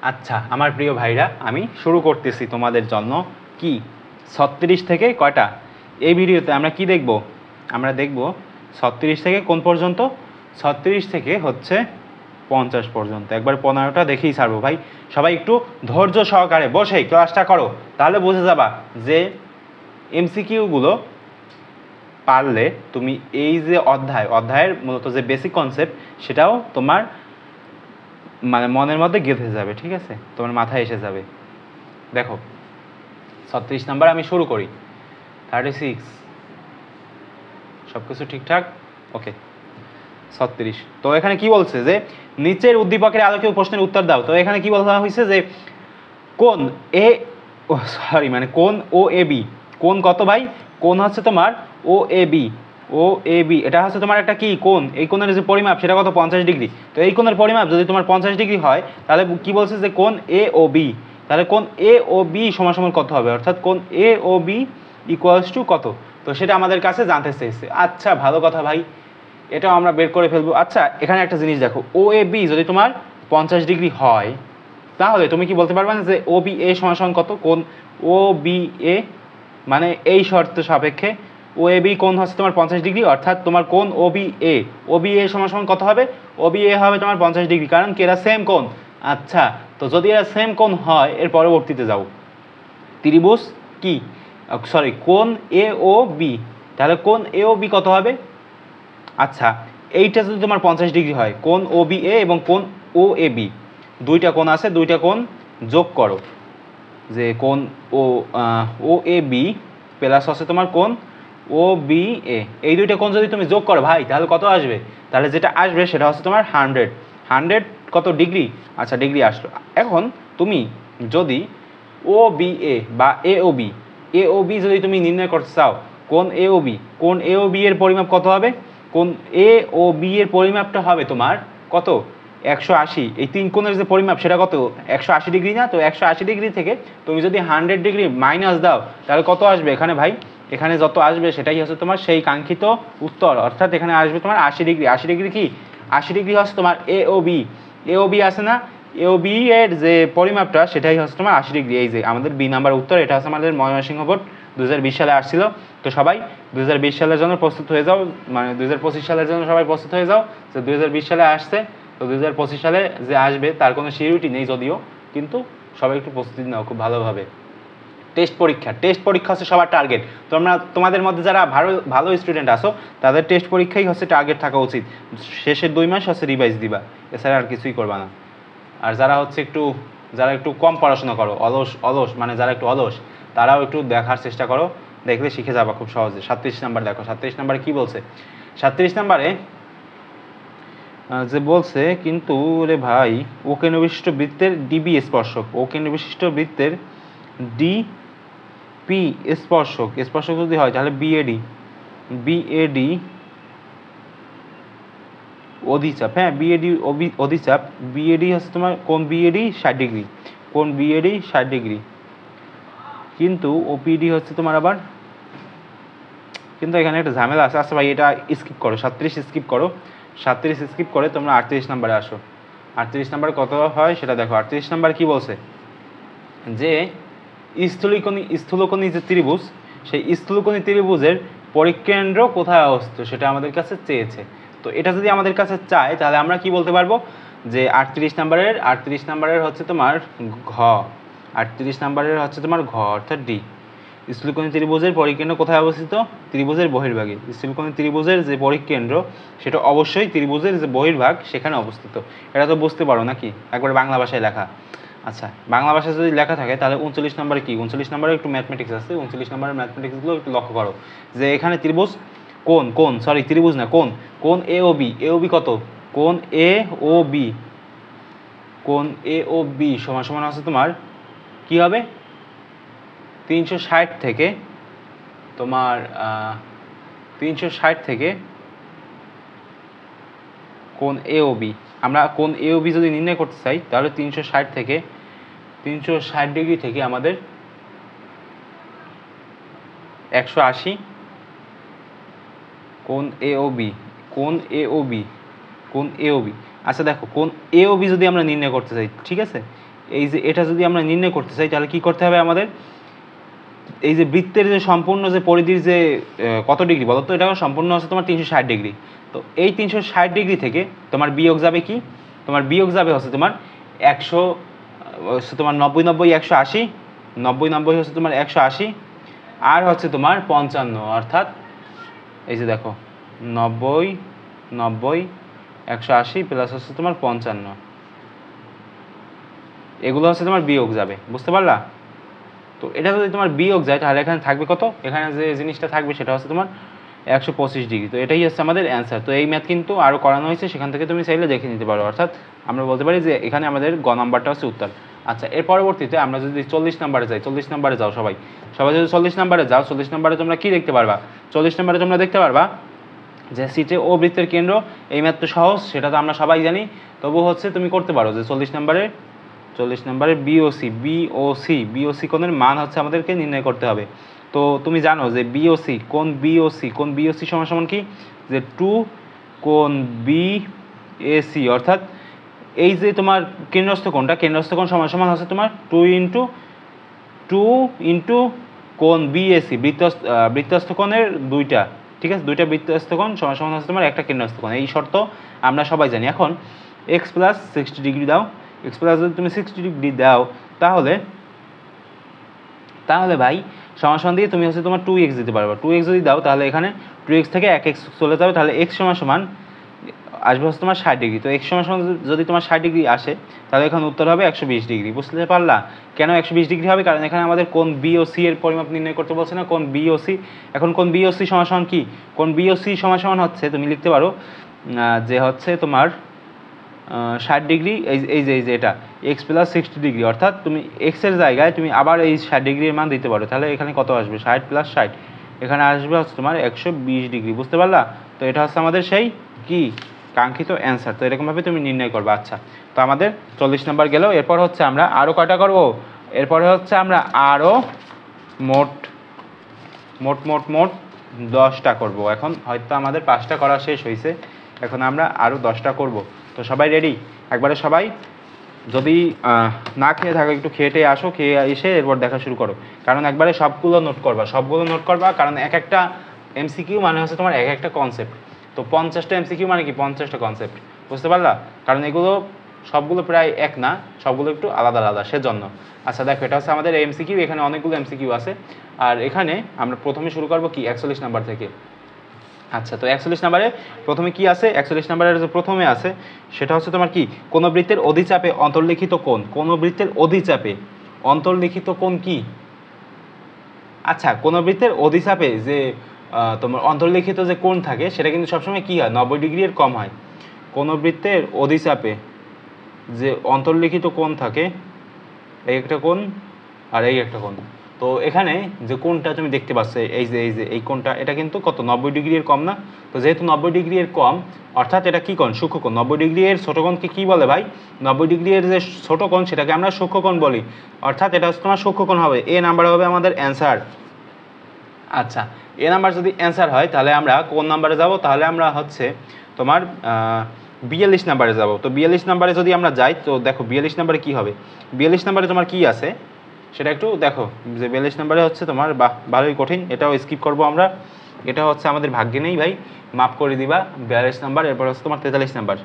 আচ্ছা আমার প্রিয় ভাইরা, আমি শুরু করতেছি তোমাদের জন্য কি 36 থেকে কয়টা। এই ভিডিওতে আমরা কি দেখব? আমরা দেখব 36 থেকে কোন পর্যন্ত? 36 থেকে হচ্ছে 50 পর্যন্ত। একবার 15টা দেখেই ছাড়বো ভাই। সবাই একটু ধৈর্য সহকারে বসে ক্লাসটা করো, তাহলে বুঝে যাবা যে এমসিকিউগুলো পারলে তুমি এই যে অধ্যায়ের মূলত যে বেসিক কনসেপ্ট সেটাও তোমার মানে মনের মধ্যে গেঁথে যাবে, ঠিক আছে, তোমার মাথায় এসে যাবে। দেখো 36 নাম্বার আমি শুরু করি। 36 সব কিছু ঠিকঠাক, ওকে। 36 তো এখানে কি বলছে যে নিচের উদ্দীপকের আলোকে প্রশ্নের উত্তর দাও। তো এখানে কি বলা হয়েছে যে কোন কোন ও এ বি, কোন কত ভাই? কোন হচ্ছে তোমার ও এ বি, এটা হচ্ছে তোমার একটা কি কোন, এই কোণের যে পরিমাপ সেটা কত? 50 ডিগ্রি। তো এই কোণের পরিমাপ যদি তোমার 50 ডিগ্রি হয় তাহলে কি বলছে যে কোন এ ও বি, তাহলে কোন এ ও বি সমান সমান কত হবে, অর্থাৎ কোন এ ও বি ইকুয়ালস টু কত। তো সেটা আমাদের কাছে জানতে চেয়েছে। আচ্ছা ভালো কথা ভাই, এটাও আমরা বের করে ফেলবো। আচ্ছা এখানে একটা জিনিস দেখো, ও এ বি যদি তোমার 50 ডিগ্রি হয় তাহলে তুমি কি বলতে পারবে না যে ও বি এ সমান সমান কত? কোন ও বি এ মানে এই শর্ত সাপেক্ষে ও এ বি কোণ হচ্ছে তোমার 50 ডিগ্রি, অর্থাৎ তোমার কোণ ও বি এ সমান সমান কত হবে? ও বি এ হবে তোমার 50 ডিগ্রি, কারণ কি এরা সেম কোণ। আচ্ছা তো যদি এরা সেম কোণ হয়, এর পরবর্তীতে যাও ত্রিভুজ কি কোণ এ ও বি, তাহলে কোণ এ ও বি কত হবে? আচ্ছা এইটা যদি তোমার 50 ডিগ্রি হয়, কোণ ও বি এ এবং কোণ ও এ বি, দুইটা কোণ আছে, দুইটা কোণ যোগ করো, যে কোণ ও এ বি প্লাস হচ্ছে তোমার কোণ ও বি এ, এই দুইটা কোণ যদি তুমি যোগ করো ভাই তাহলে কত আসবে? তাহলে যেটা আসবে সেটা হচ্ছে তোমার 100 কত ডিগ্রি? আচ্ছা ডিগ্রি আসলো। এখন তুমি যদি ও বি এ বা এ ও বি যদি তুমি নির্ণয় করতে চাও, কোণ এ ও বি এর পরিমাপ কত হবে? কোণ এ ও বি এর পরিমাপটা হবে তোমার কত? 180। এই তিন কোণের যে পরিমাপ সেটা কত? 180 ডিগ্রি না? তো 180 ডিগ্রি থেকে তুমি যদি 100 ডিগ্রি মাইনাস দাও তাহলে কত আসবে এখানে ভাই? এখানে যত আসবে সেটাই হচ্ছে তোমার সেই কাঙ্ক্ষিত উত্তর, অর্থাৎ এখানে আসবে তোমার 80 ডিগ্রি। 80 ডিগ্রি কি? 80 ডিগ্রি হচ্ছে তোমার এ ও বি আছে না? এ ও বি এর যে পরিমাপটা সেটাই হচ্ছে তোমার 80 ডিগ্রি। এই যে আমাদের বি নাম্বার উত্তর, এটা হচ্ছে আমাদের ময়মনসিংহ বোর্ড 2020 সালে আসছিল। তো সবাই 2020 সালের জন্য প্রস্তুত হয়ে যাও, মানে 2025 সালের জন্য সবাই প্রস্তুত হয়ে যাও যে 2020 সালে আসছে, তো 2025 সালে যে আসবে তার কোনো সিউরিটি নেই যদিও, কিন্তু সবাই একটু প্রস্তুতি নাও খুব ভালোভাবে। টেস্ট পরীক্ষা হচ্ছে সবার টার্গেট। তোমাদের মধ্যে যারা ভালো স্টুডেন্ট আসো তাদের টেস্ট পরীক্ষাই হচ্ছে টার্গেট থাকা উচিত। শেষের 2 মাস হচ্ছে রিভাইজ দিবা, এছাড়া আর কিছুই করবা না। আর যারা একটু কম পড়াশোনা করো, অলস মানে যারা একটু অলস, তারাও একটু দেখার চেষ্টা করো, দেখলে শিখে যাবা খুব সহজে। 37 নাম্বার দেখো, 37 নাম্বারে কি বলছে? 37 নাম্বারে যে বলছে কিন্তু রে ভাই, ও কেন্দ্র বিশিষ্ট বৃত্তের ডিবি স্পর্শক, ও কেন্দ্র বিশিষ্ট বৃত্তের ডিপি স্পর্শক যদি হয় তাহলে বিএডি অধিচাপ, হ্যাঁ বিএডি অধিচাপ, বিএডি হচ্ছে তোমার কোন বিএডি 60 ডিগ্রি, কোন বিএডি 60 ডিগ্রি, কিন্তু ওপিডি হচ্ছে তোমার আবার, কিন্তু এখানে একটা ঝামেলা আছে। আচ্ছা ভাই এটা স্কিপ করো, 37 স্কিপ করো, 37 স্কিপ করে তোমরা 38 নাম্বারে আসো। 38 নাম্বার কত হয় সেটা দেখো। 38 নাম্বার কি বলছে? যে স্থূলকোণী যে ত্রিভুজ, সেই স্থূলকোণী ত্রিভুজের পরিকেন্দ্র কোথায় অবস্থিত সেটা আমাদের কাছে চেয়েছে। তো এটা যদি আমাদের কাছে চায় তাহলে আমরা কি বলতে পারবো যে 38 নাম্বারের হচ্ছে তোমার ঘ, 38 নাম্বারের হচ্ছে তোমার ঘ অর্থাৎ ডি। স্থূলকোণী ত্রিভুজের পরিকেন্দ্র কোথায় অবস্থিত? ত্রিভুজের বহির্ভাগে। স্থূলকোণী ত্রিভুজের যে পরিকেন্দ্র সেটা অবশ্যই ত্রিভুজের যে বহির্ভাগ সেখানে অবস্থিত। এটা তো বুঝতে পারো নাকি? একবার বাংলা ভাষায় লেখা। আচ্ছা বাংলা ভাষায় যদি লেখা থাকে তাহলে 39 নাম্বারে কি? 39 নাম্বারে একটু ম্যাথমেটিক্স আছে, 39 নাম্বারের ম্যাথমেটিক্সগুলো একটু লক্ষ্য করো। যে এখানে ত্রিভুজ ত্রিভুজ না কোণ এ ও বি কত? কোণ এ ও বি সমান সমান আছে তোমার কি হবে? 360 থেকে তোমার 360 থেকে কোণ এ ও বি, আমরা কোণ এ ও বি যদি নির্ণয় করতে চাই তাহলে 360 ডিগ্রি থেকে আমাদের 180 কোণ এ ও বি। আচ্ছা দেখো কোণ এ ও বি যদি আমরা নির্ণয় করতে চাই, ঠিক আছে, এই যে এটা যদি আমরা নির্ণয় করতে চাই তাহলে কি করতে হবে আমাদের, এই যে বৃত্তের যে সম্পূর্ণ যে পরিধির যে কত ডিগ্রি বলো তো, এটা সম্পূর্ণ হচ্ছে তোমার 360 ডিগ্রি। তো এই 360 ডিগ্রি থেকে তোমার বিয়োগ যাবে কি, তোমার বিয়োগ যাবে হচ্ছে তোমার 100 হচ্ছে তোমার 90 90 180, 90 90 হচ্ছে তোমার 180, আর হচ্ছে তোমার 55, অর্থাৎ এই যে দেখো 90 90 180 প্লাস হচ্ছে তোমার 55, এগুলো হচ্ছে তোমার বিয়োগ যাবে, বুঝতে পারলা? তো এটা যদি তোমার বিয়োগ যায় তাহলে এখানে থাকবে কত, এখানে যে জিনিসটা থাকবে সেটা হচ্ছে তোমার 125 ডিগ্রি। তো এটাই হচ্ছে আমাদের অ্যান্সার। তো এই ম্যাথ কিন্তু আরও করানো হয়েছে, সেখান থেকে তুমি চাইলে দেখে নিতে পারো, অর্থাৎ আমরা বলতে পারি যে এখানে আমাদের গ নাম্বারটা হচ্ছে উত্তর। আচ্ছা, এর পরবর্তীতে আমরা যদি 40 নাম্বারে যাই, 40 নাম্বারে যাও সবাই, সবাই যদি 40 নাম্বারে যাও, 40 নাম্বারে তোমরা কি দেখতে পারবা, 40 নাম্বারে তোমরা দেখতে পারবা যে সিটে ও বৃত্তের কেন্দ্র। এই ম্যাথ তো সহজ, সেটা তো আমরা সবাই জানি, তবু হচ্ছে তুমি করতে পারো যে 40 নাম্বারে বিওসি কোণের মান হচ্ছে আমাদেরকে নির্ণয় করতে হবে। তো তুমি জানো যে কোণ বিওসি সমান সমান কি, যে 2 কোণ বিএসি, অর্থাৎ এই যে তোমার কেন্দ্রস্থ কোণ সমান সমান হচ্ছে তোমার 2 ইন্টু কোণ বিএসি, বৃত্তস্থ কোণের দুইটা, ঠিক আছে, দুইটা বৃত্তস্থ কোণ সমান সমান হচ্ছে তোমার একটা কেন্দ্রস্থ কোণ। এই শর্ত আমরা সবাই জানি। এখন এক্স প্লাস 60 ডিগ্রি দাও, এক্স প্লাস যদি তুমি 60 ডিগ্রি দাও তাহলে ভাই সমান দিয়ে তুমি হচ্ছে তোমার 2x দিতে পারবে। 2x যদি দাও তাহলে এখানে 2x থেকে 1x চলে যাবে, তাহলে x সমান আসবে হচ্ছে তোমার 60 ডিগ্রি। তো x সমান যদি তোমার 60 ডিগ্রি আসে তাহলে এখানে উত্তর হবে 120 ডিগ্রি। বুঝতে পারলা কেন 120 ডিগ্রি হবে? কারণ এখানে আমাদের কোণ বিওসি এর পরিমাপ নির্ণয় করতে বলছে না, কোণ বিওসি। এখন কোণ বিওসি সমান কি, কোণ বিওসি সমান হচ্ছে তুমি লিখতে পারো যে হচ্ছে তোমার 60 ডিগ্রি, এই যে এটা এক্স প্লাস 60 ডিগ্রি, অর্থাৎ তুমি এক্সের জায়গায় তুমি আবার এই 60 ডিগ্রির মান দিতে পারো, তাহলে এখানে কত আসবে, 60 প্লাস 60, এখানে আসবে হচ্ছে তোমার 120 ডিগ্রি। বুঝতে পারলা? তো এটা হচ্ছে আমাদের সেই কি কাঙ্ক্ষিত অ্যান্সার। তো এরকমভাবে তুমি নির্ণয় করবে। আচ্ছা, তো আমাদের 40 নাম্বার গেল। এরপর হচ্ছে আমরা আরও কয়টা করবো, এরপরে হচ্ছে আমরা আরও মোট 10টা করব। এখন হয়তো আমাদের 5টা করা শেষ হয়েছে, এখন আমরা আরও 10টা করব। তো সবাই রেডি? একবারে সবাই যদি না খেয়ে থাকো একটু খেয়ে আসো, খেয়ে এসে এরপর দেখা শুরু করো, কারণ একবারে সবগুলো নোট করবা, কারণ এক একটা এমসিকিউ মানে হচ্ছে তোমার এক একটা কনসেপ্ট। তো 50টা এমসিকিউ মানে কি 50টা কনসেপ্ট, বুঝতে পারলা? কারণ এগুলো সবগুলো প্রায় এক না, সবগুলো একটু আলাদা আলাদা, সেজন্য। আচ্ছা দেখো, এটা হচ্ছে আমাদের এমসিকিউ, এখানে অনেকগুলো এমসিকিউ আছে। আর এখানে আমরা প্রথমে শুরু করবো কি 41 নাম্বার থেকে। আচ্ছা, তো 41 নাম্বারে প্রথমে কি আছে, 41 নাম্বারের যে প্রথমে আছে সেটা হচ্ছে তোমার কি, কোনো বৃত্তের অধিচাপে অন্তর্লিখিত কোণ, কোনো বৃত্তের অধিচাপে অন্তর্লিখিত কোণ কি? আচ্ছা, কোনো বৃত্তের অধিচাপে যে তোমার অন্তর্লিখিত যে কোণ থাকে সেটা কিন্তু সবসময় কি হয়, 90 ডিগ্রির কম হয়। কোনো বৃত্তের অধিচাপে যে অন্তর্লিখিত কোণ থাকে, এই একটা কোণ আর এই একটা কোণ। তো এখানে যে কোণটা তুমি দেখতে পাচ্ছ, এই কোণটা, এটা কিন্তু কত, 90 ডিগ্রির কম না? তো যেহেতু 90 ডিগ্রির কম, অর্থাৎ এটা কি কোণ, সূক্ষ্মকোণ। 90 ডিগ্রি এর ছোট কোণকে কি বলে ভাই? 90 ডিগ্রি এর যে ছোট কোণ সেটাকে আমরা সূক্ষ্মকোণ বলি, অর্থাৎ এটা হচ্ছে তোমার সূক্ষ্মকোণ হবে। এ নাম্বার হবে আমাদের অ্যান্সার। আচ্ছা, এ নাম্বার যদি অ্যান্সার হয় তাহলে আমরা কোন নাম্বারে যাব? তাহলে আমরা হচ্ছে তোমার 42 নাম্বারে যাব। তো 42 নাম্বারে যদি আমরা যাই, তো দেখো 42 নাম্বারে কি হবে, 42 নাম্বারে তোমার কি আছে সেটা একটু দেখো। যে 42 নাম্বারে হচ্ছে তোমার ভালোই কঠিন, এটাও স্কিপ করব আমরা, এটা হচ্ছে আমাদের ভাগ্যে নেই ভাই, মাফ করে দিবা। 42 নাম্বার, এরপর হচ্ছে তোমার 43 নাম্বার।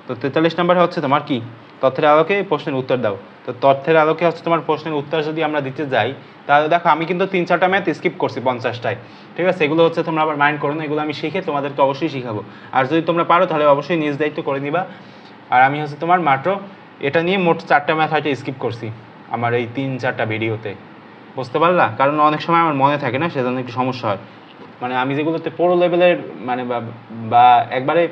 তো 43 নাম্বারে হচ্ছে তোমার কি, তথ্যের আলোকে প্রশ্নের উত্তর দাও। তো তথ্যের আলোকে হচ্ছে তোমার প্রশ্নের উত্তর যদি আমরা দিতে যাই, তাহলে দেখো আমি কিন্তু 3-4টা ম্যাথ স্কিপ করছি 50টায়, ঠিক আছে? এগুলো হচ্ছে তোমরা আবার মাইন্ড করো না, এগুলো আমি শিখে তোমাদেরকে অবশ্যই শিখাবো। আর যদি তোমরা পারো তাহলে অবশ্যই নিজ দায়িত্ব করে নিবা। আর আমি হচ্ছে তোমার মাত্র এটা নিয়ে মোট 4টা ম্যাথ হয়তো স্কিপ করছি আমার এই 3-4টা ভিডিওতে, বুঝতে পারলা? কারণ অনেক সময় আমার মনে থাকে না, সেজন্য একটু সমস্যা হয়। মানে আমি যেগুলোতে পুরো লেভেলের মানে বা একবারে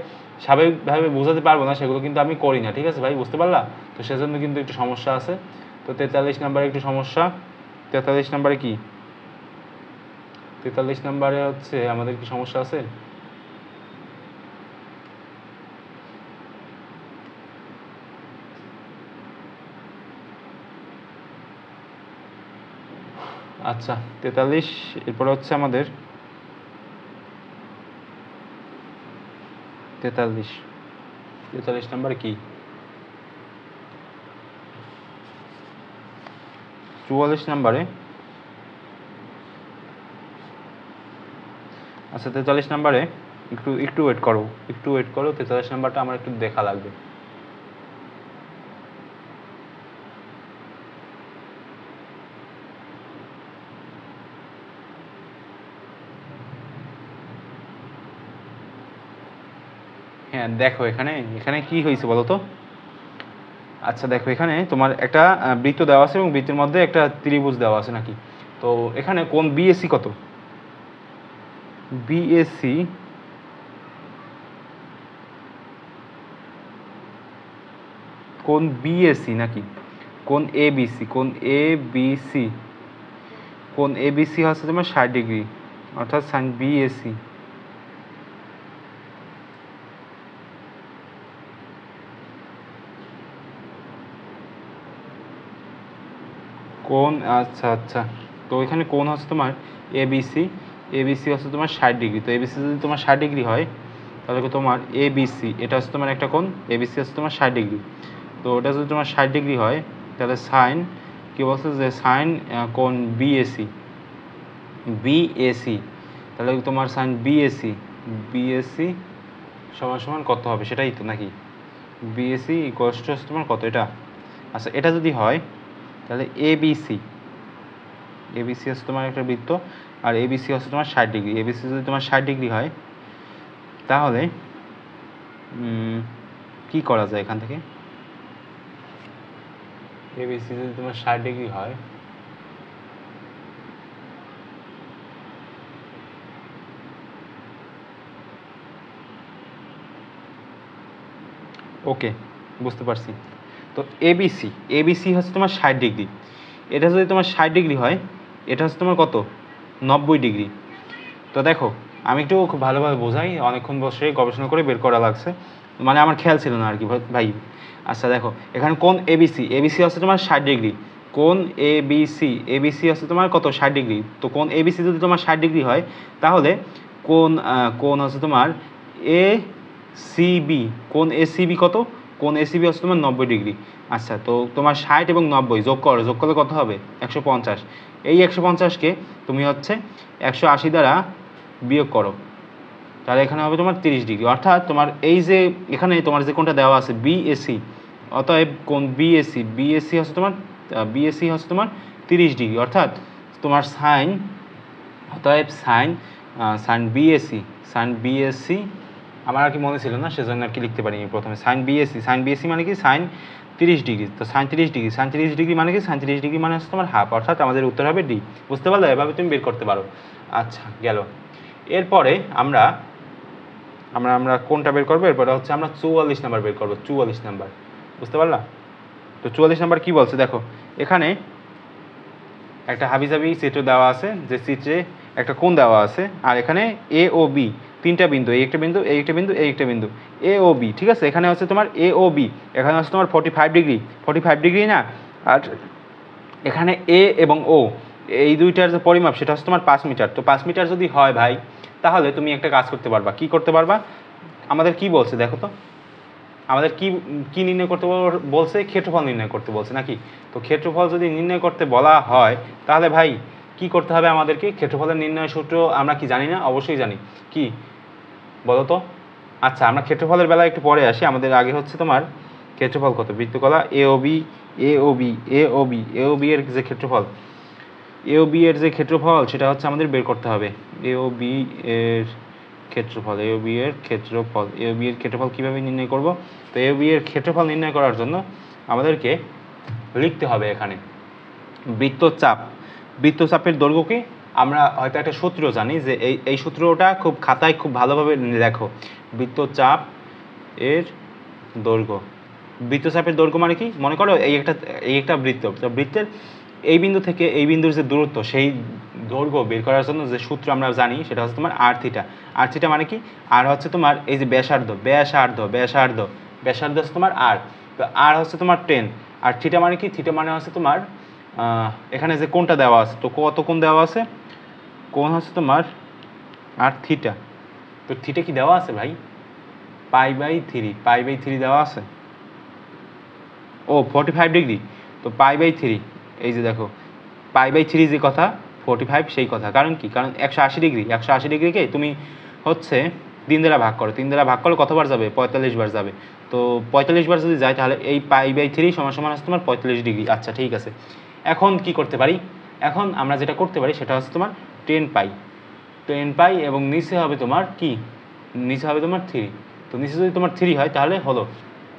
স্বাভাবিকভাবে বোঝাতে পারবো না, সেগুলো কিন্তু আমি করি না, ঠিক আছে ভাই? বুঝতে পারলা? তো সেজন্য কিন্তু একটু সমস্যা আছে। তো 43 নাম্বারে একটু সমস্যা। 43 নাম্বারে কি, 43 নাম্বারে হচ্ছে আমাদের কি সমস্যা আছে? আচ্ছা, 43, এরপরে হচ্ছে আমাদের 43 নাম্বার কি, 44 নম্বরে, আচ্ছা 43 নম্বরে একটু ওয়েট করো, 43 নাম্বারটা আমার একটু দেখা লাগবে। হ্যাঁ দেখো এখানে কি হয়েছে বলো তো। আচ্ছা দেখো এখানে তোমার একটা বৃত্ত দেওয়া আছে এবং বৃত্তের মধ্যে একটা ত্রিভুজ দেওয়া আছে নাকি। তো এখানে কোণ বিএসি কত, বিএসি কোণ বিএসি নাকি কোণ এবিসি, কোণ এবিসি, কোণ এবিসি হচ্ছে তোমার 60 ডিগ্রি, অর্থাৎ সাইন বিএসি। কোণ আচ্ছা আচ্ছা, তো এখানে কোণ হচ্ছে তোমার এবিসি, এবিসি হচ্ছে তোমার 60 ডিগ্রি। তো এবিসি যদি তোমার 60 ডিগ্রি হয় তাহলে তোমার এবিসি এটা হচ্ছে তোমার একটা কোণ, এবিসি হচ্ছে তোমার 60 ডিগ্রি। তো ওটা যদি তোমার 60 ডিগ্রি হয় তাহলে সাইন কী বলছে যে সাইন কোণ বিএসি, বিএসি তাহলে তোমার সাইন বিএসি, বিএসি সমান সমান কত হবে সেটাই তো নাকি, বিএসি ইকুয়ালস টু তোমার কত এটা। আচ্ছা এটা যদি হয় তাহলে এবিসি, এবিসি হচ্ছে তোমার একটা বৃত্ত আর এবিসি হচ্ছে তোমার 60 ডিগ্রি, এবিসি যদি তোমার 60 ডিগ্রি হয় তাহলে কি করা যায় এখান থেকে, এবিসি যদি তোমার 60 ডিগ্রি হয় ওকে বুঝতে পারছি। তো এবিসি, এবিসি হচ্ছে তোমার 60 ডিগ্রি, এটা যদি তোমার 60 ডিগ্রি হয় এটা হচ্ছে তোমার কত 90 ডিগ্রি। তো দেখো আমি একটু খুব ভালোভাবে বোঝাই, অনেকক্ষণ বসে গবেষণা করে বের করা লাগছে, মানে আমার খেয়াল ছিল না আর কি ভাই। আচ্ছা দেখো এখানে কোণ এবিসি, এবিসি হচ্ছে তোমার 60 ডিগ্রি, কোণ এবিসি, এবিসি হচ্ছে তোমার কত 60 ডিগ্রি। তো কোণ এবিসি যদি তোমার 60 ডিগ্রি হয় তাহলে কোণ হচ্ছে তোমার এ সিবি, কোণ এসিবি কত, কোণ এসিবি হচ্ছে তোমার 90 ডিগ্রি। আচ্ছা তো তোমার 60 এবং 90 যোগ করলে কত হবে 150, এই 150কে তুমি হচ্ছে 180 দ্বারা বিয়োগ করো তাহলে এখানে হবে তোমার 30 ডিগ্রি। অর্থাৎ তোমার এই যে এখানে তোমার যে কোণটা দেওয়া আছে বিএসি, অতএব কোণ বিএসি, বিএসি হচ্ছে তোমার 30 ডিগ্রি। অর্থাৎ তোমার সাইন, অতএব সাইন বিএসি, সাইন বিএসি আমার আর কি মনে ছিল না সেজন্য আর কি লিখতে পারিনি প্রথমে সাইন বিএসি, সাইন বিএসি মানে কি সাইন 30 ডিগ্রি। তো সাইন 30 ডিগ্রি, সাইন 30 ডিগ্রি মানে কি সাইন 30 ডিগ্রি মানে হচ্ছে তোমার হাফ, অর্থাৎ আমাদের উত্তর হবে ডি। বুঝতে পারলে, এভাবে তুমি বের করতে পারো। আচ্ছা গেল, এরপরে আমরা কোনটা বের করবো, এরপরে হচ্ছে আমরা 44 নাম্বার বের করবো, 44 নাম্বার। বুঝতে পারলা? তো 44 নাম্বার কি বলছে দেখো, এখানে একটা হাবিজাবি চিত্র দেওয়া আছে, যে চিত্রে একটা কোণ দেওয়া আছে আর এখানে এ ও বি তিনটা বিন্দু, এই একটা বিন্দু, এই একটা বিন্দু, এই একটা বিন্দু, এ ও বি। ঠিক আছে, এখানে হচ্ছে তোমার এ ও বি, এখানে হচ্ছে তোমার 45 ডিগ্রি, 45 ডিগ্রি না, আর এখানে এ এবং ও এই দুইটার যে পরিমাপ সেটা হচ্ছে তোমার 5 মিটার। তো 5 মিটার যদি হয় ভাই তাহলে তুমি একটা কাজ করতে পারবা। কি করতে পারবা, আমাদের কি বলছে দেখো তো, আমাদের কি নির্ণয় করতে বলছে, ক্ষেত্রফল নির্ণয় করতে বলছে নাকি। তো ক্ষেত্রফল যদি নির্ণয় করতে বলা হয় তাহলে ভাই কি করতে হবে আমাদেরকে, ক্ষেত্রফলের নির্ণয় সূত্র আমরা কি জানি না, অবশ্যই জানি, কি বলো তো। আচ্ছা আমরা ক্ষেত্রফলের বেলায় একটু পরে আসি, আমাদের আগে হচ্ছে তোমার ক্ষেত্রফল কত, বৃত্তকলা এ ও বি, এ ও বি, এ ও বি, এ ও বি এর যে ক্ষেত্রফল, এ ও বি এর যে ক্ষেত্রফল সেটা হচ্ছে আমাদের বের করতে হবে। এ ও বি এর ক্ষেত্রফল, এ ও বি এর ক্ষেত্রফল, এ ও বি এর ক্ষেত্রফল কীভাবে নির্ণয় করব। তো এ ও বি এর ক্ষেত্রফল নির্ণয় করার জন্য আমাদেরকে লিখতে হবে এখানে বৃত্তচাপ, বৃত্তচাপের দৈর্ঘ্য কি, আমরা হয়তো একটা সূত্র জানি, যে এই সূত্রটা খুব খাতায় খুব ভালোভাবে দেখো, বৃত্তচাপ এর দৈর্ঘ্য, বৃত্তচাপের দৈর্ঘ্য মানে কি, মনে করো এই একটা বৃত্ত, তো বৃত্তের এই বিন্দু থেকে এই বিন্দুর যে দূরত্ব, সেই দৈর্ঘ্য বের করার জন্য যে সূত্র আমরা জানি সেটা হচ্ছে তোমার আর থিটা। আর থিটা মানে কি, আর হচ্ছে তোমার এই যে ব্যাসার্ধ, ব্যাসার্ধ হচ্ছে তোমার আর, তো আর হচ্ছে তোমার 10, আর থিটা মানে কি, থিটা মানে হচ্ছে তোমার এখানে যে কোণটা দেওয়া আছে, তো কত কোণ দেওয়া আছে, কোণ হচ্ছে তোমার আর থিটা। তো থিটা কি দেওয়া আছে ভাই, পাই বাই 3 দেওয়া আছে। ও 45 ডিগ্রি, তো পাই বাই 3, এই যে দেখো π/3 যে কথা 45 সেই কথা। কারণ কি? কারণ 180 ডিগ্রিকে তুমি হচ্ছে 3 দ্বারা ভাগ করো, 3 দ্বারা ভাগ করলে কতবার যাবে? 45 বার যাবে। তো 45 বার যদি যায় তাহলে এই π/3 সমান হচ্ছে তোমার 45 ডিগ্রি। আচ্ছা ঠিক আছে, এখন কি করতে পারি? এখন আমরা যেটা করতে পারি সেটা হচ্ছে তোমার 10π এবং নিচে হবে তোমার কি? নিচে হবে তোমার 3। তো নিচে যদি তোমার 3 হয় তাহলে হলো।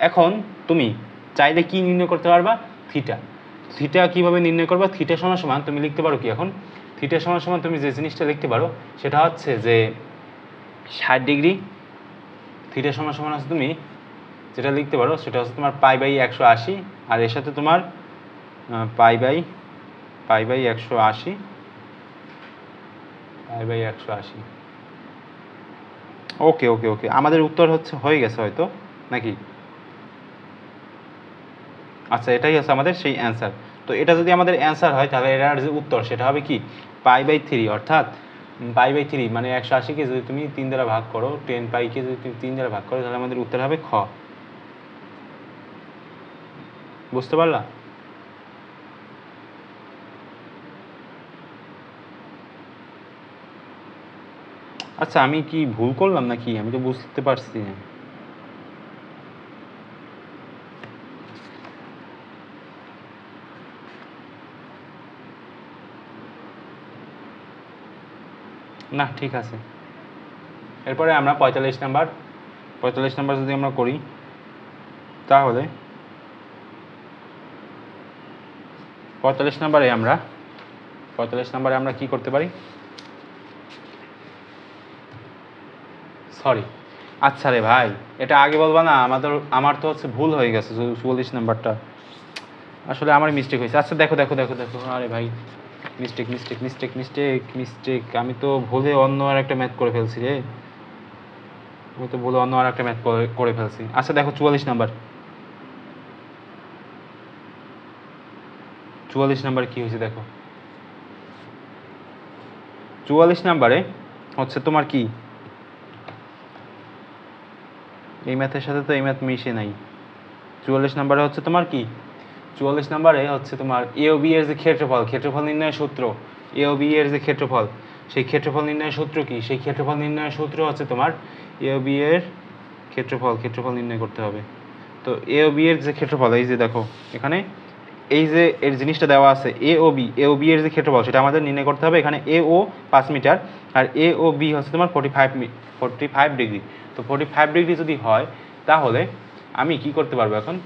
এখন তুমি চাইলে কি নির্ণয় করতে পারবা? থিটা কীভাবে নির্ণয় করবা? থিটা সমান তুমি লিখতে পারো কি? এখন থিটা সমান তুমি যে জিনিসটা লিখতে পারো সেটা হচ্ছে যে 60 ডিগ্রি। থিটা সমান হচ্ছে তুমি যেটা লিখতে পারো সেটা হচ্ছে তোমার π/180, আর এর সাথে তোমার π/180 ওকে ওকে ওকে, আমাদের উত্তর হচ্ছে হয়ে গেছে হয়তো নাকি? আচ্ছা এটাই হচ্ছে আমাদের সেই অ্যান্সার। তো এটা যদি আমাদের অ্যান্সার হয় তাহলে এটার যে উত্তর সেটা হবে কি? π/3, অর্থাৎ π/3 মানে 180কে যদি তুমি 3 দ্বারা ভাগ করো, 10πকে যদি তুমি 3 দ্বারা ভাগ করো তাহলে আমাদের উত্তর হবে খ। বুঝতে পারলা? আচ্ছা আমি কি ভুল করলাম নাকি? আমি তো বুঝতে পারছি না। না ঠিক আছে। এরপরে আমরা 45 নাম্বার যদি আমরা করি তাহলে 45 নাম্বারে আমরা কি করতে পারি? সরি, আচ্ছা রে ভাই, এটা আগে বলবা না? আমার তো হচ্ছে ভুল হয়ে গেছে 44 নাম্বারটা, আসলে আমার মিস্টেক হয়েছে। আচ্ছা দেখো, আরে ভাই মিস্টেক, আমি তো ভুলে অন্য আর একটা ম্যাথ করে ফেলছি রে। আচ্ছা দেখো 44 নাম্বার কি হয়েছে দেখো। 44 নাম্বারে হচ্ছে তোমার কি? এই ম্যাথের সাথে তো এই ম্যাথ মিশে নাই। 44 নাম্বারে হচ্ছে তোমার কি? 44 নাম্বারে হচ্ছে তোমার এ ও বি এর যে ক্ষেত্রফল নির্ণয়ের সূত্র, এ ও বি এর যে ক্ষেত্রফল, সেই ক্ষেত্রফল নির্ণয়ের সূত্র কি? সেই ক্ষেত্রফল নির্ণয়ের সূত্র হচ্ছে তোমার এ ও বি এর ক্ষেত্রফল নির্ণয় করতে হবে। তো এ ও বি এর যে ক্ষেত্রফল, এই যে দেখো এখানে এই যে এর জিনিসটা দেওয়া আছে এ ও বি এর যে ক্ষেত্রফল সেটা আমাদের নির্ণয় করতে হবে। এখানে এ ও 5 মিটার আর এ ও বি হচ্ছে তোমার 45 ডিগ্রি। তো 45 ডিগ্রি যদি হয় তাহলে আমি কি করতে পারবো? এখন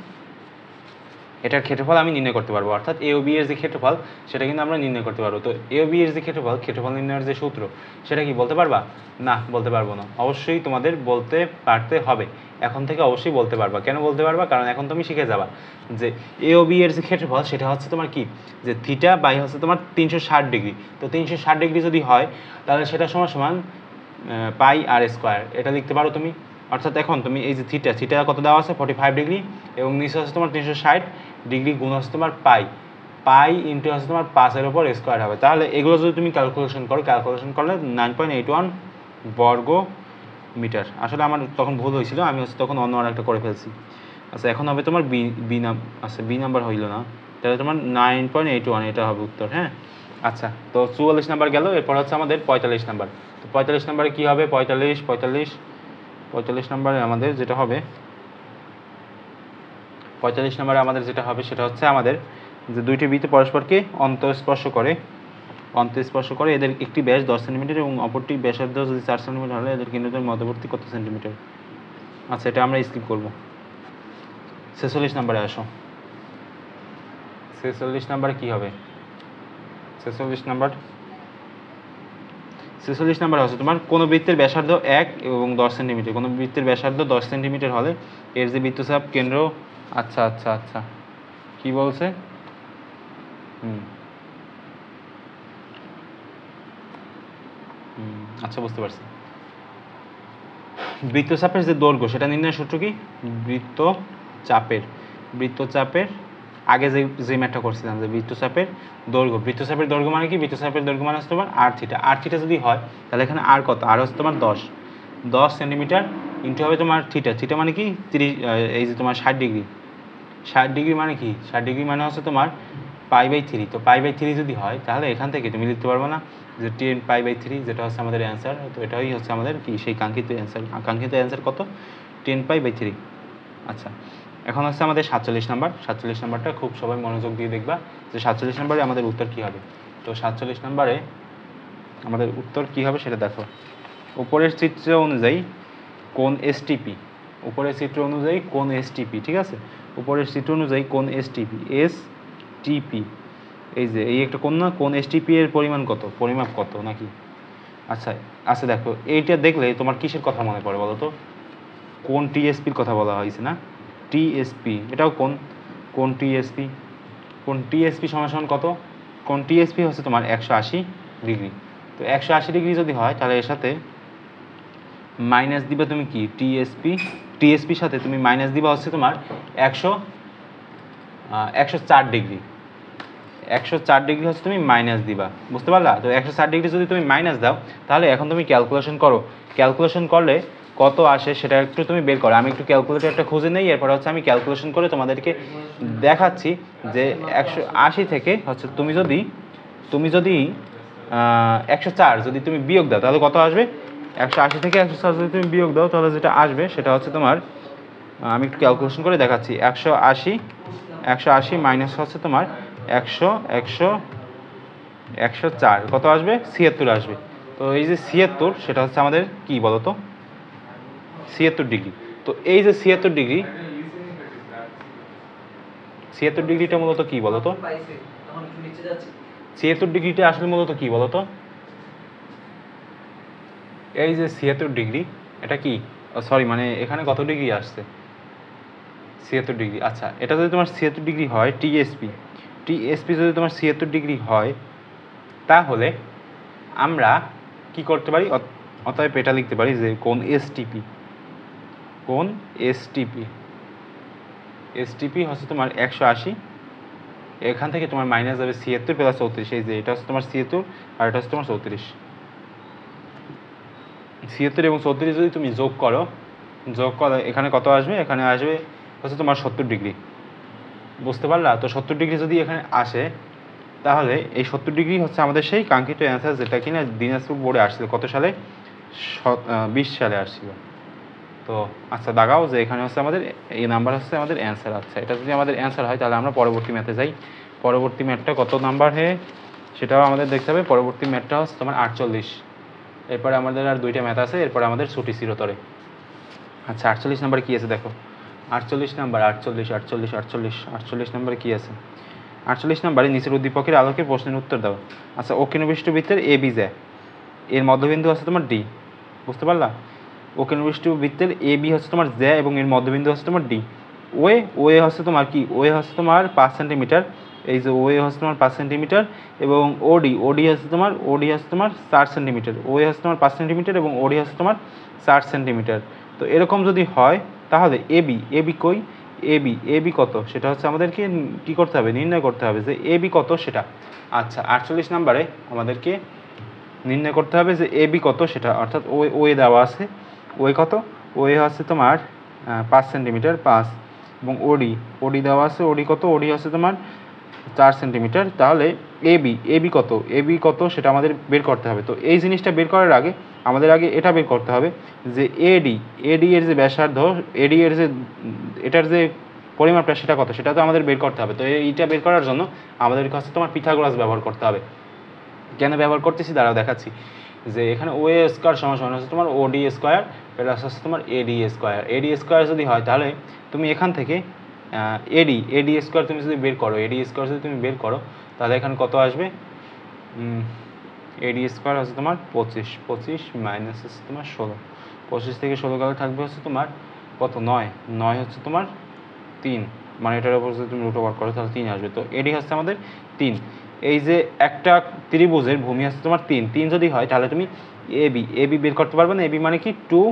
এটার ক্ষেত্রফল আমি নির্ণয় করতে পারবো, অর্থাৎ এ ও বি এর যে ক্ষেত্রফল সেটা কিন্তু আমরা নির্ণয় করতে পারবো। তো এ ও বি এর যে ক্ষেত্রফল নির্ণয়ের যে সূত্র সেটা কি বলতে পারবা? না, বলতে পারবো না। অবশ্যই তোমাদের বলতে পারতে হবে, এখন থেকে অবশ্যই বলতে পারবা। কেন বলতে পারবা? কারণ এখন তুমি শিখে যাবা যে এ ও বি এর যে ক্ষেত্রফল সেটা হচ্ছে তোমার কি? যে থিটা বাই হচ্ছে তোমার 360 ডিগ্রি। তো 360 ডিগ্রি যদি হয় তাহলে সেটা সমান পাই আর স্কোয়ার, এটা লিখতে পারো তুমি। অর্থাৎ এখন তুমি এই যে থিটা কত দেওয়া আছে? 45 ডিগ্রি এবং নিচে হচ্ছে তোমার 360 ডিগ্রি গুণ হচ্ছে তোমার পাই ইন্টু হচ্ছে তোমার 5-এর উপর স্কোয়ার হবে। তাহলে এগুলো যদি তুমি ক্যালকুলেশন করলে 9.81 বর্গ মিটার। আসলে আমার তখন ভুল হয়েছিল, আমি হচ্ছে তখন অন্য আর একটা করে ফেলছি। আচ্ছা এখন হবে তোমার বি নাম্বার হইল না, তাহলে তোমার 9.81 এটা হবে উত্তর। হ্যাঁ আচ্ছা, তো 44 নাম্বার গেল। এরপর হচ্ছে আমাদের 45 নাম্বার। তো 45 নাম্বারে কী হবে? 45 নাম্বারে আমাদের যেটা হবে, 45 নাম্বারে আমাদের যেটা হবে সেটা হচ্ছে আমাদের যে দুইটি বৃত্ত পরস্পরকে অন্তঃস্পর্শ করে এদের একটি ব্যাস 10 সেন্টিমিটার এবং অপরটি ব্যাসার্ধ যদি 4 সেন্টিমিটার হলে এদের কেন্দ্রদের মধ্যবর্তী কত সেন্টিমিটার? আচ্ছা এটা আমরা স্কিপ করব। 46 নাম্বারে আসো। 46 নাম্বারে কী হবে? 46 নাম্বার হচ্ছে তোমার কোনো বৃত্তের ব্যাসার্ধ 1 এবং 10 সেন্টিমিটার, কোনো বৃত্তের ব্যাসার্ধ 10 সেন্টিমিটার হলে এর যে বৃত্তচাপ কেন্দ্র। আচ্ছা কি বলছে? আচ্ছা বুঝতে পারছি। বৃত্তচাপের যে দৈর্ঘ্য সেটা নির্ণয়ের সূত্র কি? বৃত্তচাপের আগে যে ম্যাথটা করছিলাম যে বৃত্তচাপের দৈর্ঘ্য মানে কি? বৃত্তচাপের দৈর্ঘ্য মানে হচ্ছে তোমার আর থিটা যদি হয় তাহলে এখানে আর কত? আর হচ্ছে তোমার 10 সেন্টিমিটার ইন্টু হবে তোমার থিটা মানে কি? 30, এই যে তোমার 60 ডিগ্রি মানে কি? 60 ডিগ্রি মানে হচ্ছে তোমার π/3, তো π/3 যদি হয় তাহলে এখান থেকে তুমি লিখতে পারবো না যে 10 π/3, যেটা হচ্ছে আমাদের অ্যান্সার। তো এটাই হচ্ছে আমাদের কি সেই কাঙ্ক্ষিত অ্যান্সার কত, 10 π/3। আচ্ছা, এখন হচ্ছে আমাদের 47 নাম্বার। 47 নাম্বারটা খুব সবাই মনোযোগ দিয়ে দেখবা যে 47 নাম্বারে আমাদের উত্তর কী হবে। তো 47 নাম্বারে আমাদের উত্তর কী হবে সেটা দেখো। উপরের চিত্র অনুযায়ী কোণ এসটিপি, উপরের চিত্র অনুযায়ী কোণ এসটিপি, ঠিক আছে, উপরের চিত্র অনুযায়ী কোণ এসটিপি, এই যে এই একটা কোণ না, কোণ এসটিপি এর পরিমাণ কত, পরিমাপ কত নাকি। আচ্ছা আচ্ছা, দেখো এইটা দেখলে তোমার কিসের কথা মনে পড়ে বলো তো, কোণ টিএসপির কথা বলা হয়েছে না, টিএসপি, এটাও কোণ টিএসপি। কোণ টিএসপি সমান কত, কোণ টিএসপি হচ্ছে তোমার 180 ডিগ্রি। তো 180 ডিগ্রি যদি হয় তাহলে এর সাথে মাইনাস দিবা তুমি কি, টিএসপির সাথে তুমি মাইনাস দিবা হচ্ছে তোমার 104 ডিগ্রি, 104 ডিগ্রি হচ্ছে তুমি মাইনাস দিবা, বুঝতে পারলা। তো 104 ডিগ্রি যদি তুমি মাইনাস দাও তাহলে এখন তুমি ক্যালকুলেশন করো, ক্যালকুলেশন করলে কত আসে সেটা একটু তুমি বের করো। আমি একটু ক্যালকুলেটর একটা খুঁজে নেই, এরপর হচ্ছে আমি ক্যালকুলেশন করে তোমাদেরকে দেখাচ্ছি যে 180 থেকে হচ্ছে তুমি যদি 104 যদি তুমি বিয়োগ দাও তাহলে কত আসবে, 180 থেকে 104 যদি তুমি বিয়োগ দাও তাহলে যেটা আসবে সেটা হচ্ছে তোমার, আমি একটু ক্যালকুলেশন করে দেখাচ্ছি, 180 মাইনাস হচ্ছে তোমার 104 কত আসবে, 76 আসবে। তো এই যে 76 সেটা হচ্ছে আমাদের কি বলো তো, 76 ডিগ্রি। তো এই যে 76 ডিগ্রিটা মূলত কি বলো তো, 76 ডিগ্রিটা আসলে মূলত কি বলো তো, এই যে 76 ডিগ্রি এটা কি, সরি মানে এখানে কত ডিগ্রি আসছে, 76 ডিগ্রি। আচ্ছা, এটা যদি তোমার 76 ডিগ্রি হয়, টিএসপি যদি তোমার 76 ডিগ্রি হয় তাহলে আমরা কি করতে পারি, অতএব এটা লিখতে পারি যে কোণ এসটিপি হচ্ছে তোমার 180, এখান থেকে তোমার মাইনাস যাবে 76 প্লাস 34, এই যে এটা হচ্ছে তোমার 76 আর এটা হচ্ছে তোমার 34, 76 এবং 34 যদি তুমি যোগ করো এখানে কত আসবে, এখানে আসবে হচ্ছে তোমার 70 ডিগ্রি, বুঝতে পারলা। তো 70 ডিগ্রি যদি এখানে আসে তাহলে এই 70 ডিগ্রি হচ্ছে আমাদের সেই কাঙ্ক্ষিত অ্যান্সার, যেটা কিনা দিনাজপুর বোর্ডে আসছিল কত সালে, 20 সালে আসছিল। তো আচ্ছা দাগাও যে এখানে হচ্ছে আমাদের এই নাম্বার হচ্ছে আমাদের অ্যান্সার। আচ্ছা, এটা যদি আমাদের অ্যান্সার হয় তাহলে আমরা পরবর্তী ম্যাথে যাই। পরবর্তী ম্যাথটা কত নাম্বার সেটাও আমাদের দেখতে হবে। পরবর্তী ম্যাথটা হচ্ছে তোমার 48। এরপরে আমাদের আর 2টা ম্যাথ আছে, এরপরে আমাদের ছুটি চিরতরে। আচ্ছা, 48 নাম্বারে কী আছে দেখো, 48 নাম্বারে কী আছে, 48 নাম্বারে নিচের উদ্দীপকের আলোকে প্রশ্নের উত্তর দাও। আচ্ছা, অক্ষিণবিষ্ট বৃত্তের এ বি জ্যা, এর মধ্যবিন্দু আছে তোমার ডি, বুঝতে পারলা। অক্ষিণবিষ্ট বৃত্তের এ বি হচ্ছে তোমার জ্যা এবং এর মধ্যবিন্দু হচ্ছে তোমার ডি। ওয়ে হচ্ছে তোমার কি, ওয়ে হচ্ছে তোমার 5 সেন্টিমিটার, এই যে ওয়ে হচ্ছে তোমার 5 সেন্টিমিটার এবং ওডি হচ্ছে তোমার 4 সেন্টিমিটার, ওয়ে হচ্ছে তোমার 5 সেন্টিমিটার এবং ওডি হচ্ছে তোমার 4 সেন্টিমিটার। তো এরকম যদি হয় তাহলে এবি কই, এবি কত সেটা হচ্ছে আমাদেরকে কী করতে হবে, নির্ণয় করতে হবে যে এবি কত সেটা। আচ্ছা, 48 নাম্বারে আমাদেরকে নির্ণয় করতে হবে যে এবি কত সেটা, অর্থাৎ ওয়ে দেওয়া আছে, ওয়ে কত, ওয়ে হচ্ছে তোমার 5 সেন্টিমিটার 5 এবং ওডি দেওয়া আছে, ওডি কত, ওডি হচ্ছে তোমার 4 সেন্টিমিটার। তাহলে এবি কত সেটা আমাদের বের করতে হবে। তো এই জিনিসটা বের করার আগে আমাদের এটা বের করতে হবে যে এডি এর যে ব্যাসার্ধ, এডি এর যে এটার যে পরিমাপটা সেটা কত, সেটা তো আমাদের বের করতে হবে। তো এইটা বের করার জন্য আমাদের কাছে তোমার পিথাগোরাস ব্যবহার করতে হবে। কেন ব্যবহার করতেছি দাঁড়াও দেখাচ্ছি, যে এখানে ওএ স্কোয়ার সমান হচ্ছে তোমার ওডি স্কোয়ার প্লাস হচ্ছে তোমার এডি স্কোয়ার যদি হয় তাহলে তুমি এখান থেকে এডি স্কোয়ার তুমি যদি বের করো, তাহলে এখানে কত আসবে, এডি স্কোয়ার হচ্ছে তোমার 25 মাইনাস হচ্ছে তোমার 16, 25 থেকে 16 গেলে থাকবে হচ্ছে তোমার কত, 9 হচ্ছে তোমার 3, মানে এটার উপর যদি তুমি রুট ওভার করো তাহলে 3 আসবে। তো এডি হচ্ছে আমাদের 3। এই যে একটা ত্রিভুজের ভূমি হচ্ছে তোমার 3 যদি হয় তাহলে তুমি এবি বের করতে পারবে না। এবি মানে কি 2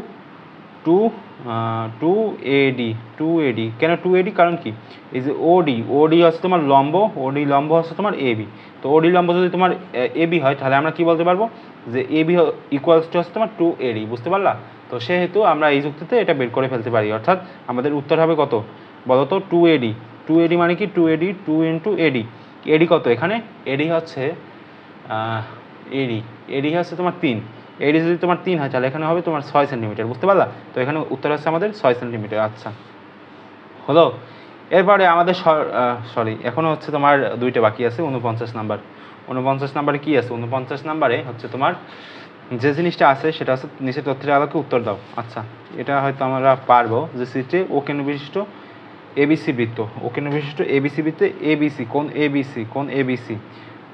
এডি। কেন 2 এডি, কারণ কি এই যে ওডি হচ্ছে তোমার লম্ব, লম্ব হচ্ছে তোমার এবি। তো ওডি লম্ব যদি তোমার এবি হয় তাহলে আমরা কি বলতে পারবো যে এবি ইকুয়ালস টু হচ্ছে তোমার 2 এডি, বুঝতে পারলা। তো সেহেতু আমরা এই যুক্তিতে এটা বের করে ফেলতে পারি, অর্থাৎ আমাদের উত্তর হবে কত বলো তো, 2 এডি মানে কি 2 এডি, 2 ইন্টু এডি। এডি কত এখানে? এডি হচ্ছে এডি এডি হচ্ছে তোমার 3। এডি যদি তোমার 3 হয় তাহলে এখানে হবে তোমার 6 সেন্টিমিটার, বুঝতে পারলা? তো এখানে উত্তর হচ্ছে আমাদের 6 সেন্টিমিটার। আচ্ছা হলো। এরপরে আমাদের সরি এখনও হচ্ছে তোমার 2টা বাকি আছে। 49 নাম্বার। 49 নাম্বারে কী আছে? 49 নাম্বারে হচ্ছে তোমার যে জিনিসটা আছে সেটা হচ্ছে নিচের তথ্যের আলোকে উত্তর দাও। আচ্ছা এটা হয়তো আমরা পারবো যে সিটে ও কেন্দ্র বিশিষ্ট এবিসি বৃত্ত, ও কেন্দ্র বিশিষ্ট এবিসি বৃত্তে এবিসি কোণ এবিসি কোণ এবিসি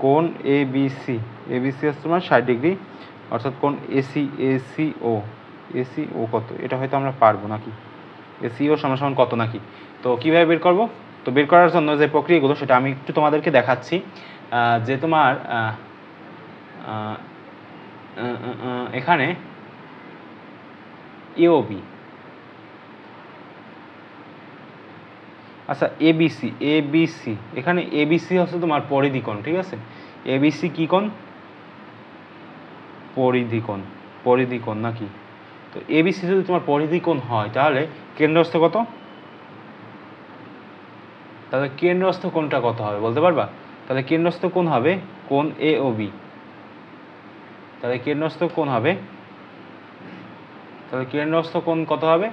কোণ এবিসি এবিসি হচ্ছে তোমার 60 ডিগ্রি, অর্থাৎ কোণ এসিও কত, এটা হয়তো আমরা পারবো নাকি? এসিও সমান কত নাকি? তো কীভাবে বের করব? তো বের করার জন্য যে প্রক্রিয়াগুলো সেটা আমি একটু তোমাদেরকে দেখাচ্ছি। যে তোমার এখানে এওবি, আচ্ছা এবিসি এখানে এবিসি হচ্ছে তোমার পরিধি কোণ, ঠিক আছে? এবিসি কী কোণ? পরিধি কোণ নাকি? তো এবিসি যদি তোমার পরিধি কোণ হয় তাহলে কেন্দ্রস্থ কত? তাহলে কেন্দ্রস্থ কোণটা কত হবে বলতে পারবা? তাহলে কেন্দ্রস্থ কোণ হবে কোণ এওবি। তাহলে কেন্দ্রস্থ কোণ হবে, তাহলে কেন্দ্রস্থ কোণ কত হবে?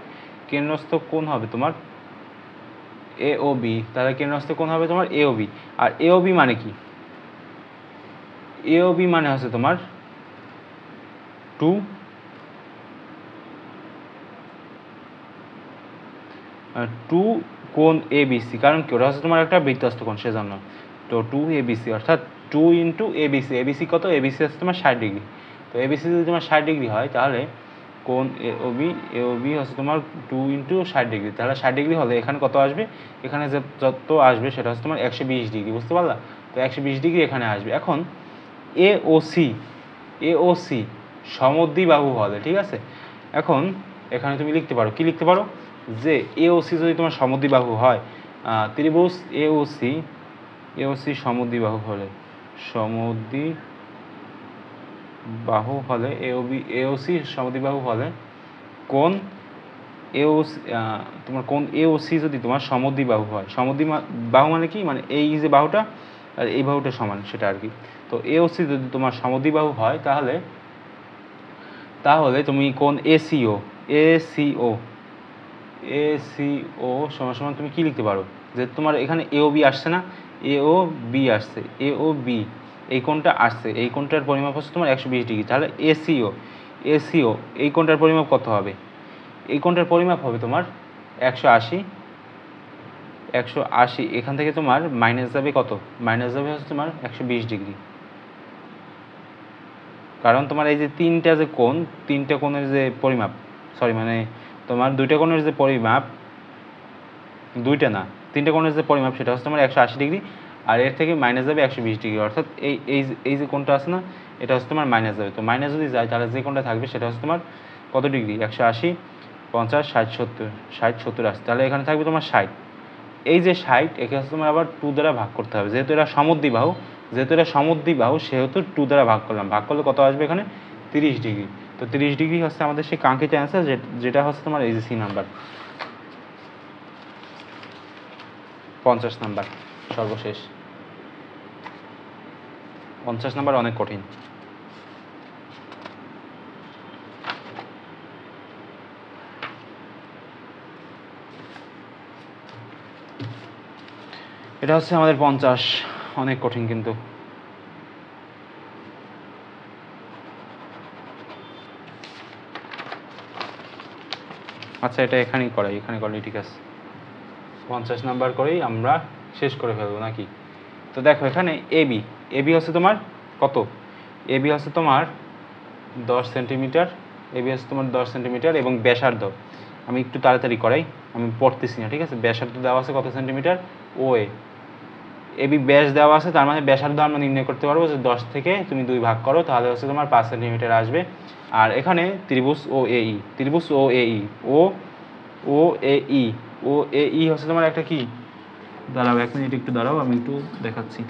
কেন্দ্রস্থ কোণ হবে তোমার এওবি। তাহলে কেন্দ্রস্থ কোণ হবে তোমার এওবি। আর এওবি মানে কি? এওবি মানে হচ্ছে তোমার 2 কোণ এবিসি, কারণ কি ওটা হচ্ছে তোমার একটা বৃত্তস্থ কোণ সেজন্য। তো 2 এবিসি অর্থাৎ 2 ইন্টু এবিসি। এবিসি কত? এবিসি হচ্ছে তোমার 60 ডিগ্রি। তো এবিসি যদি তোমার 60 ডিগ্রি হয় তাহলে কোণ এওবি হচ্ছে তোমার 2 ইন্টু 60 ডিগ্রি। তাহলে 60 ডিগ্রি হলে এখানে কত আসবে? এখানে যত আসবে সেটা হচ্ছে তোমার 120 ডিগ্রি, বুঝতে পারলা? তো 120 ডিগ্রি এখানে আসবে। এখন এওসি সমদ্বিবাহু হলে, ঠিক আছে? এখন এখানে তুমি লিখতে পারো, কি লিখতে পারো? যে এওসি যদি তোমার সমদ্বিবাহু হয়, ত্রিভুজ এওসি সমদ্বিবাহু হলে এওসি সমদ্বিবাহু হলে কোণ এওসি তোমার কোণ এওসি যদি তোমার সমদ্বিবাহু হয়, সমদ্বিবাহু মানে কি? মানে এই যে বাহুটা আর এই বাহুটা সমান সেটা আর কি। তো এওসি যদি তোমার সমদ্বিবাহু হয় তাহলে তুমি কোণ এসিও সমান তুমি কি লিখতে পারো? যে তোমার এখানে এও বি আসছে না, এও বি এই কোণটা আসছে, এই কোণটার পরিমাপ হচ্ছে তোমার 120 ডিগ্রি। তাহলে এসিও এই কোণটার পরিমাপ কত হবে? এই কোণটার পরিমাপ হবে তোমার 180। এখান থেকে তোমার মাইনাস যাবে কত? মাইনাস যাবে হচ্ছে তোমার 120 ডিগ্রি। কারণ তোমার এই যে তিনটা কোণের যে পরিমাপ, মানে তোমার 2টা কোণের যে পরিমাপ, 2টা না 3টে কোণের যে পরিমাপ সেটা হচ্ছে তোমার 180 ডিগ্রি। আর এর থেকে মাইনাস যাবে 120 ডিগ্রি, অর্থাৎ এই যে কোণটা আছে না, এটা হচ্ছে তোমার মাইনাস যাবে। তো মাইনাস যদি যায় তাহলে যে কোণটা থাকবে সেটা হচ্ছে তোমার কত ডিগ্রি? 180, 50, 60, 70 আসছে। তাহলে এখানে থাকবে তোমার 60। এই যে 60 একে হচ্ছে তোমার আবার 2 দ্বারা ভাগ করতে হবে, যেহেতু এটা সমদ্বিবাহু সেহেতু 2 দ্বারা ভাগ করলাম। ভাগ করলে কত আসবে এখানে? 30 ডিগ্রি। তো 30 ডিগ্রি হচ্ছে আমাদের সেই কাঙ্ক্ষিত অ্যান্সার, যেটা হচ্ছে তোমার এই যে সি নাম্বার। 50 নাম্বার সর্বশেষ। 50 নাম্বার অনেক কঠিন। এটা হচ্ছে আমাদের 50, অনেক কঠিন কিন্তু। আচ্ছা এটা এখানে করলেই ঠিক আছে। 50 নাম্বার করেই আমরা শেষ করে ফেলবো নাকি? তো দেখো এখানে এবি হচ্ছে তোমার কত? এবি হচ্ছে তোমার 10 সেন্টিমিটার। এবি হচ্ছে তোমার 10 সেন্টিমিটার এবং ব্যাসার্ধ আমি একটু তাড়াতাড়ি করাই, আমি পড়তেছি না, ঠিক আছে? ব্যাসার্ধ দেওয়া আছে কত সেন্টিমিটার? এবি ব্যাস দেওয়া আছে, তার মানে ব্যাসার্ধ আমরা নির্ণয় করতে পারবো যে 10 থেকে তুমি 2 ভাগ করো তাহলে হচ্ছে তোমার 5 সেন্টিমিটার আসবে। আর এখানে ত্রিভুজ ও এই হচ্ছে তোমার একটা কি? দাঁড়াও 1 মিনিট একটু দাঁড়াও, আমি একটু দেখাচ্ছি,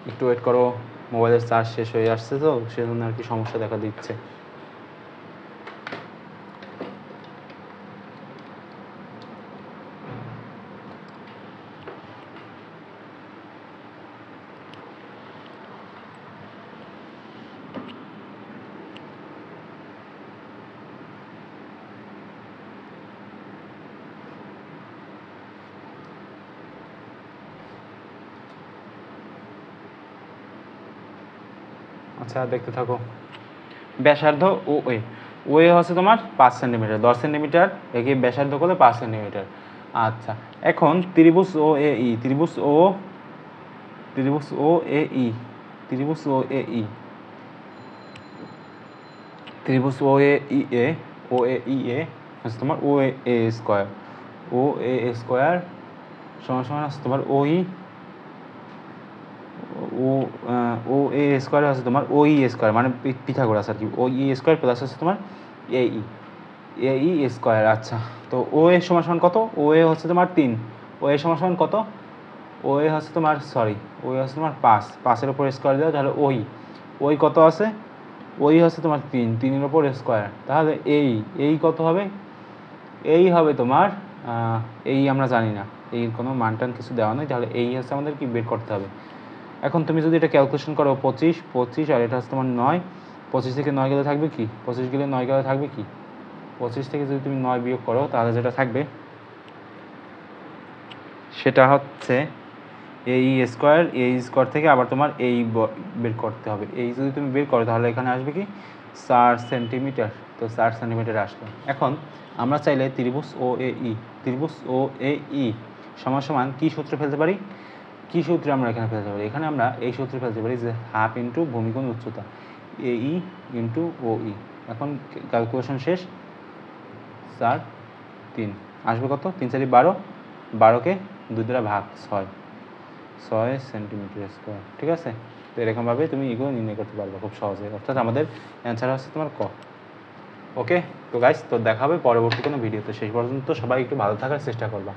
একটু ওয়েট করো। মোবাইলের চার্জ শেষ হয়ে আসছে তো সেজন্য আর কি সমস্যা দেখা দিচ্ছে। আচ্ছা দেখতে থাকো। ব্যাসার্ধ ও এ, ও এ হচ্ছে তোমার 5 সেন্টিমিটার, 10 সেন্টিমিটার একে ব্যাসার্ধ করলে 5 সেন্টিমিটার। আচ্ছা এখন ত্রিভুজ ও এ ই, ত্রিভুজ ও এ ই, ত্রিভুজ ও এ ই, ত্রিভুজ ও এ ই এ, ও এ ই এ হচ্ছে তোমার ও এ স্কোয়ার, ও এ স্কোয়ার সমান সমান হচ্ছে তোমার ও ই, ও এ স্কোয়ার হচ্ছে তোমার ও ই স্কোয়ার, মানে পিথাগোরাস আর কি, ও ই স্কোয়ার প্লাস হচ্ছে তোমার এ ই, এ ই স্কোয়ার। আচ্ছা তো ও এ সমান সমান কত? ও এ হচ্ছে তোমার 3, ও এ সমান সমান কত? ও এ হচ্ছে তোমার ও এ হচ্ছে তোমার 5, 5-এর উপর স্কোয়ার দেওয়া, তাহলে ওই কত আছে? ওই হচ্ছে তোমার 3, 3-এর উপর স্কোয়ার, তাহলে এই কত হবে? এই হবে তোমার এই আমরা জানি না, এই কোনো মানটান কিছু দেওয়া নেই, তাহলে এই হচ্ছে আমাদের কি বের করতে হবে। এখন তুমি যদি এটা ক্যালকুলেশন করো 25 আর এটা হচ্ছে তোমার 9, 25 থেকে 9 গেলে থাকবে কি? 25 গেলে 9 গেলে থাকবে কি? 25 থেকে যদি তুমি 9 বিয়োগ করো তাহলে যেটা থাকবে সেটা হচ্ছে এই স্কোয়ার, এই স্কোয়ার থেকে আবার তোমার এই বের করতে হবে। এই যদি তুমি বের করো তাহলে এখানে আসবে কি 4 সেন্টিমিটার, তো 4 সেন্টিমিটার আসবে। এখন আমরা চাইলে ত্রিভুজ ও এ ই, ত্রিভুজ ও এ ই সমান সমান কী সূত্রে ফেলতে পারি? কী সূত্রে আমরা এখানে ফেলতে পারি? এখানে আমরা এই সূত্রে ফেলতে পারি যে হাফ ইন্টু ভূমিকোণ উচ্চতা, এ ই ইন্টু ও ই। এখন ক্যালকুলেশন শেষ, 4 3 আসবে কত? 3 4 12, 12কে 2 দ্বারা ভাগ, 6 সেন্টিমিটার স্কোয়ার। ঠিক আছে, তো এরকমভাবে তুমি এগুলো নির্ণয় করতে পারবে খুব সহজে, অর্থাৎ আমাদের অ্যান্সার হচ্ছে তোমার ক। ওকে, তো গাইস তো দেখা হবে পরবর্তী কোনো ভিডিওতে, সেই পর্যন্ত সবাই একটু ভালো থাকার চেষ্টা করবা।